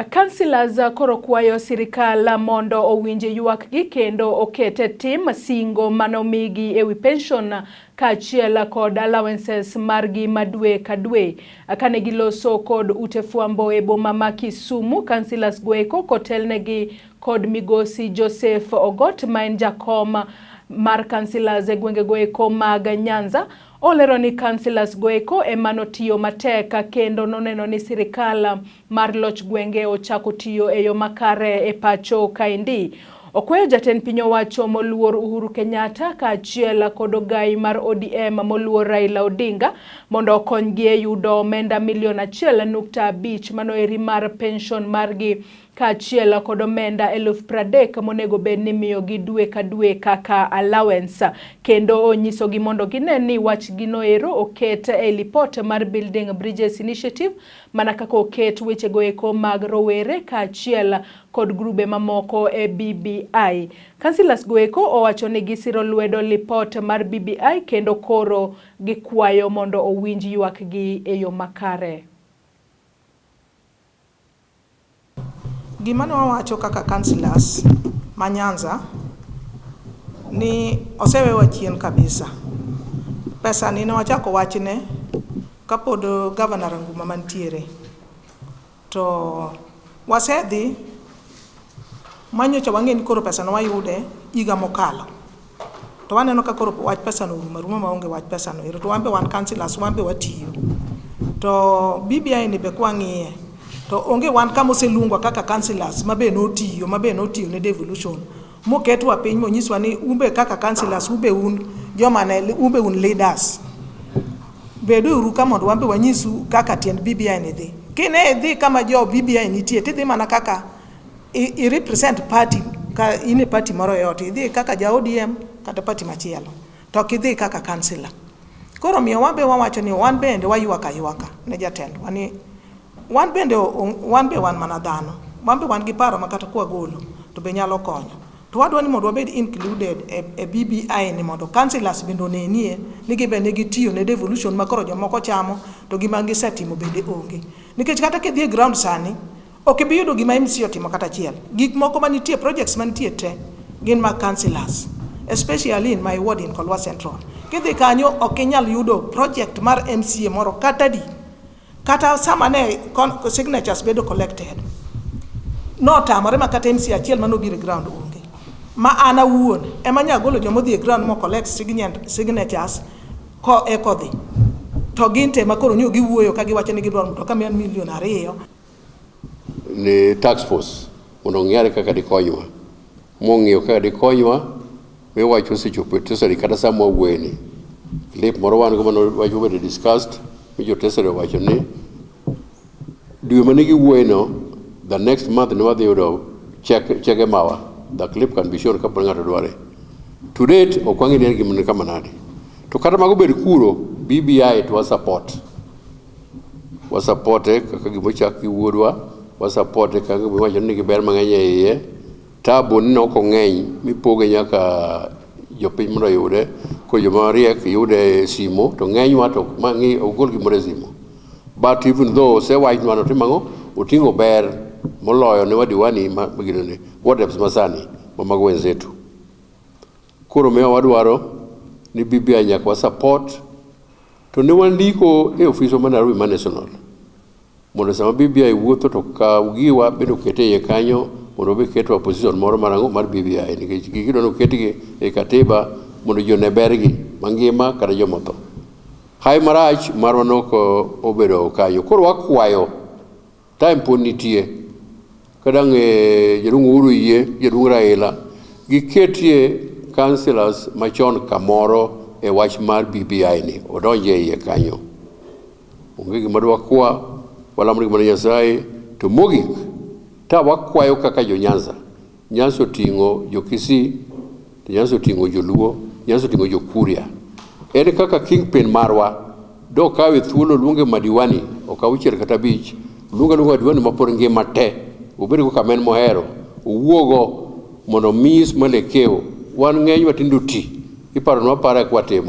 Councillors koro kwayo sirikal mondo owinje ywak gi kendo okete tim singo manomigi ewi pension kaachiel kod allowances margi madwe ka dwe. Kane giloso kod ute fwambo e boma ma Kisumu, councillors goeko kotelnegi kod migosi Joseph Ogot ma en jakom mar councillors e gwenge goeko mag Nyanza. Olero ni councillors goeko emanotiyo matek kendo noneno ni sirikal mar loch gwenge ochako tiyo e yo makare e pacho kaendi. Okwayo jatend piny owacho moluor Uhuru Kenyatta kaachiel kod ogai mar ODM moluor Raila Odinga mondo okonygi e yudo omenda milion 1.5 manoeri mar pension margi kaachiel kod omenda 30,000 monego bed ni miyogi dwe ka dwe kaka allowance. Kendo onyisogi mondo gine ni wach ginoero oket e lipot mar Building Bridges Initiative mana kaka oket weche goeko mag rowere kaachiel kod grube mamoko e BBI. Councillors goeko owacho ni gisiro lwedo lipot mar BBI kendo koro gikwayo mondo owinj ywak gi e yo makare. Gima wawacho kaka councillors ma Nyanza ni osewewa chien kabisa. Pesa ni wachako wachne kapod governor Nguma mantiere. To wasedhi manyocha wang'eni koro pesa no wayude higa mokalo. To waneno ka koro wach pesa no rumo maonge wach pesa no. To wambe wan councillors wambe watiyo. To BBI ni be kwang'iye. To onge wan kama oseluongwa kaka councillors mabe notiyo ne devolution moketwa piny monyiswa ni umbe kaka councillors ube un joma ne ube un leaders. Bedo uru kama mondo wambe wanyisu kaka tiend BBI ni dhi. Kine dhi kama jo BBI nitie tidhi mana kaka I represent party ka ine party moro yote idhi kaka ja ODM kata party machielo to kidhi kaka councillor. Koro miyo wambe wawacho ni wan bende wayuaka ne jatend wani wan bende wan mana dhano. Wambe wan gi paro makata kwa golo to be nyalo konyo. To wadwa ni mondo wabed included e BBI ni mondo councillors bende onenie ni gibende gitiyo ne devolution makoro jomoko chamo to gima gisetimo bende onge. Nikech kata kidhi e ground sani ok bi yudo gima MC otimo kata chiel. Gik moko manitie projects manitie te gin ma councillors, especially in my ward in Kolwa Central. Kidhi kanyo ok inyal yudo project mar MCA moro kata di. Kata sama ne signatures bedo collected. No tamore makata MC achiel manobire ground onge. Ma ana wuon ema nyagolo jomodhi e ground mo collect signatures ko ekodhi. To ginte makoro nyo giwuoyo ka giwacho ni gidwaro mtoka $1 million. Ni tax force mondo ng'ere kaka dikonywa. Mong'iyo kaka dikonywa we wacho sechopo tesari kata samo weni. Clip moro wan go mano wacho we discussed mi jo tesari wacho ni dwe manigi wuoyno the next month ne wadhi yudo check mawa. The clip can be sure kapo ng'ato dware. To date okwangi ni gimne kama nade. To kata mago bed kuro BBI to support. Wa support kaka gimochak gi wuodwa. Wa support kaka giwacho ni giber mang'eny e iye. Tabu ni ok ong'eny mipoge nyaka jopiny mondo yude ko joma riek yude simo to ng'eny wato mang'i ogol gimore simo. But even though se wach no timango utingo ber moloyo ne wadiwani magirone whatever masani mamago wenzetu. Koro miyo wadwaro ni BBI nyaka wa support to ne wandiko e ofiso ma Nairobi ma national mondo sama BBI wuotho to ka ugiwa bedo kete ye kanyo mondo be keto opposition moro marango mar BBI nikech gigido no ketgi e katiba mondo jone bergi mangima kata jomotho. Hai marach marwano ko obedo kayo. Koro wakwayo time pon nitie kadang jadung Uhuru yie jadung Raila giketie councillors machon kamoro e wach mar BBI ni odonje iye kanyo. Onge gima dwakwa wala mri gima Nyasaye to mogik ta wakwayo kaka jo Nyanza. Nyanza oting'o jo Kisii, Nyanza oting'o jo Luo, Nyanza oting'o jo Kuria. Ere kaka kingpin marwa do kawe thuolo luonge madiwani okawuchiel kata bich luonge madiwani mapor ngima te ubedi ko kamen mohero uwuogo mondo mis malekeo wan ng'eny matindo ti iparo nwa para kwatemo